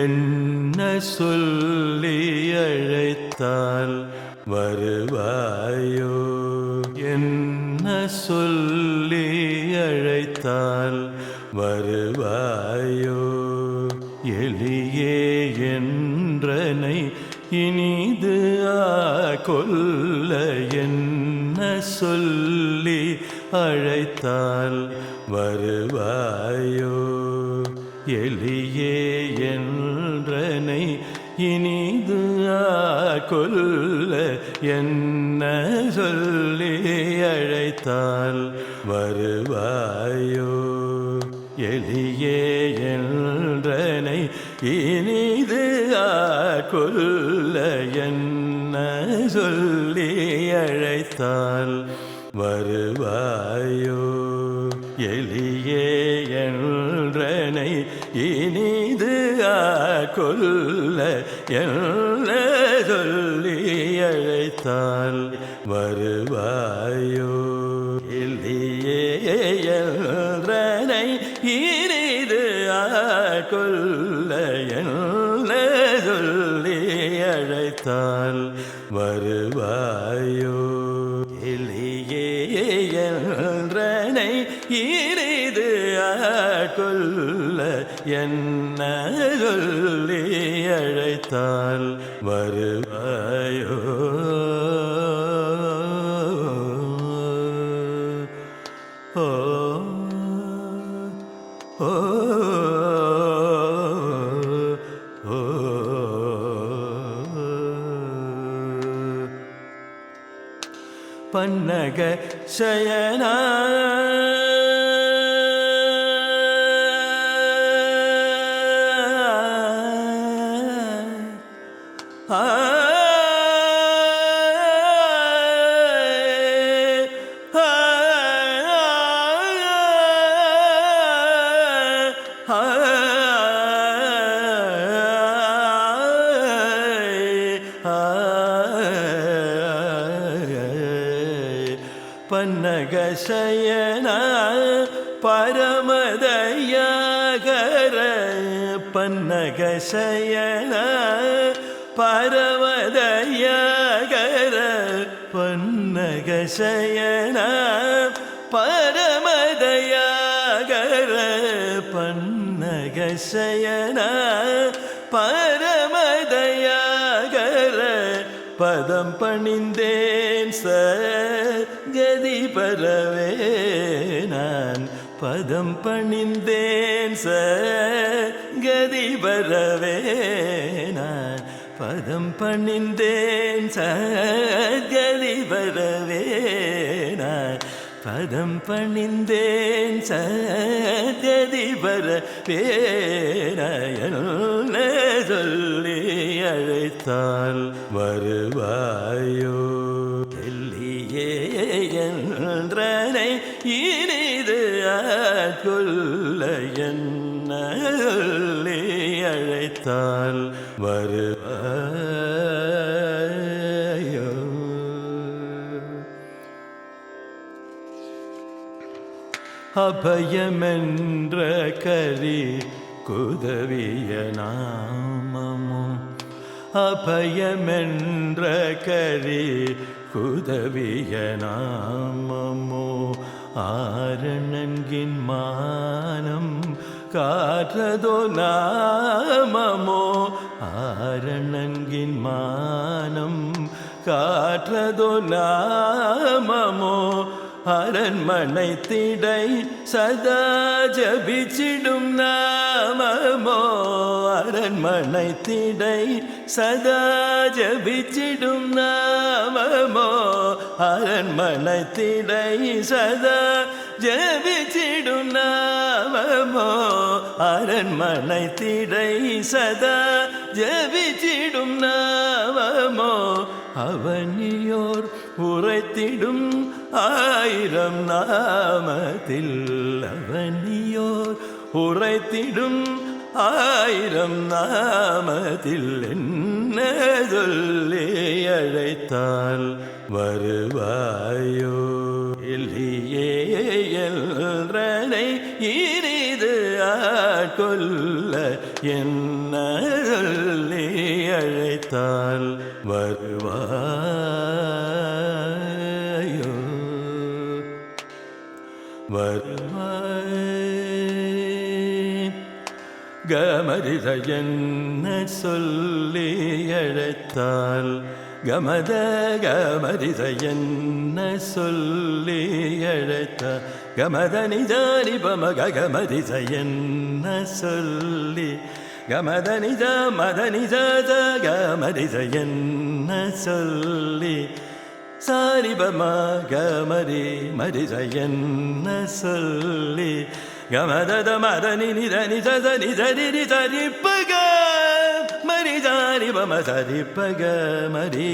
என்ன சொல்லி அழைத்தால் வருவாயோ? என்ன சொல்லி அழைத்தால் வருவாயோ? எளியே என்றனை இனிது கொல்ல என்ன சொல்லி அழைத்தால் வருவாயோ? எளியே என்றனை இனிது கொல்ல என்ன சொல்லி அழைத்தால் வருவாயோ? எளியே என்றனை இனிது கொல்ல என்ன சொல்லி அழைத்தால் வருவாயோ? எளியே என்றனை இனிது கொல்ல என்ன சொல்லி அழைத்தால் வருவாயோ? எளியே என்றனை இனிது கொல்ல என்ன சொல்லி அழைத்தால் வருவாயோ? எளியே என்றனை இனிது கொல்ல என்ன சொல்லி அழைத்தால் வருவாயோ? ஓ ஓ பன்னக சயனா பன்னகசயன பரமதயாகர பன்னகசயன பரமதயாகர பன்னகசயன பரமதயாகர பன்னகசயன பரமதயாகர பதம் பணிந்தேன் சகதி பரவே நான் பதம் பணிந்தேன் சகதி பரவே நான் பதம் பணிந்தேன் சகதி பரவே நான் பதம் பணிந்தேன் சகதி பரவே நான் சொல்லி அழைத்தால் வருவாயோ எல்லியே என்றனை இனிது ஆட்கொள்ள என்ன சொல்லி அழைத்தால் வருவாயோ. அபயமென்ற கரி குதவிய நாமமோ அபயமென்ற கரி குதவிய நாமமோ ஆரணன்கின் மானம் காற்றதோ நாமமோ ஆரணன்கின் மானம் காற்றதோ நாமமோ அரண்மனை திடை சதா ஜபிச்சிடும் நாமமோ அரண்மனை திடை சதா ஜபிச்சிடும் நாமமோ அரண்மனை திடை சதா ஜபிச்சிடும் நாமமோ அரண்மனை திடை சதா ஜபிச்சிடும் நாமமோ அவனியோர் உரைத்திடும் ஆயிரம் நாமத்தில் அவனியோர் உரைத்திடும் ஆயிரம் நாமத்தில் என்ன சொல்லி அழைத்தால் வருவாயோ எல்லியே என்றனை இனிது ஆட்கொள்ள என்ன சொல்லி அழைத்தால் வருவாயோ வருவாய் கமரித என்ன சொல்லி அழைத்தால் கமத கமரித என்ன சொல்லி அழைத்தால் கமத நிஜாரி பமக கமரித என்ன சொல்லி கமத நிஜ மத நிஜ கமரித என்ன சொல்லி சாரி பம கமரி மரித என்ன சொல்லி கமத மத நித நிஜ நிஜரி நிஜரி பக மரி ஜாரி பம சரி பக மரி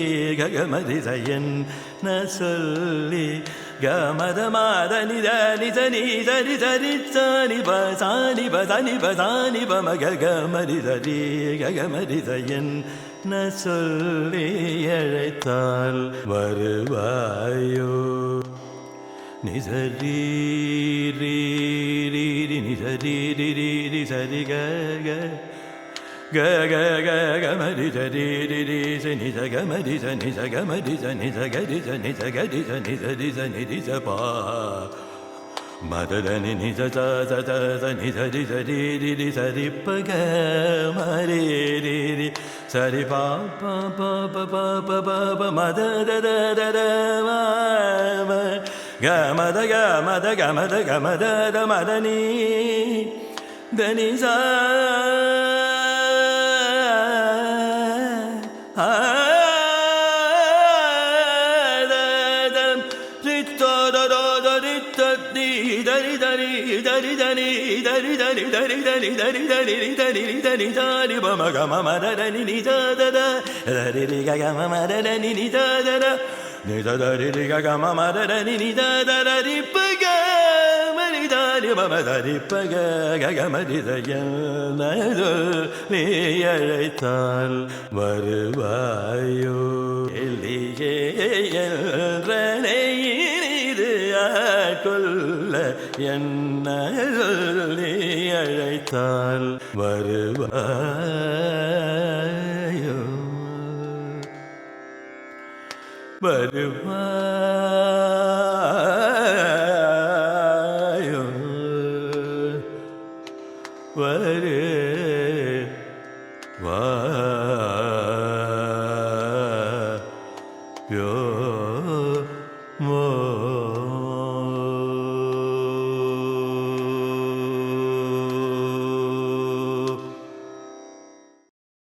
கமரித என்ன சொல்லி கமத மாத நித நிஜ நிஜரி சரி சாரி ப சாரி ப சனி ப சானி பம கமரி சரி கமரித என்ன சொல்லி அழைத்தால் வருவாயோ நிசரி ரீ ரீ நிசரி ரீ சரி க க க க கமரி சரி ரி சனி ச கமரி சனி ச கமரி சனி ச கரி சனி ச கரி சனி சரி சனி ரி ச பா மதனி நிச ச ச ச நி சரி சரி ரி சரி ப க மரி ரி ரி சரி பா பா பா பா பா பா பா பா மத த த த த ம கமத கமத கமத கமத த மதனி தனி சா dari dari dari dari dari dari dari dari dari dari dari dari dari bama gama madara ni ni da da da dari ri ga gama madara ni ni da da da ni da dari ri ga gama madara ni ni da da da ri pa ga mari da ri bama da ri pa ga ga gama ri da ya na ni அழைத்தால் வருவாயோ எல்லியே என்றனை இனிது என்ன சொல்லி அழைத்தால் வருவாயோ வருவாயோ வருவாயோ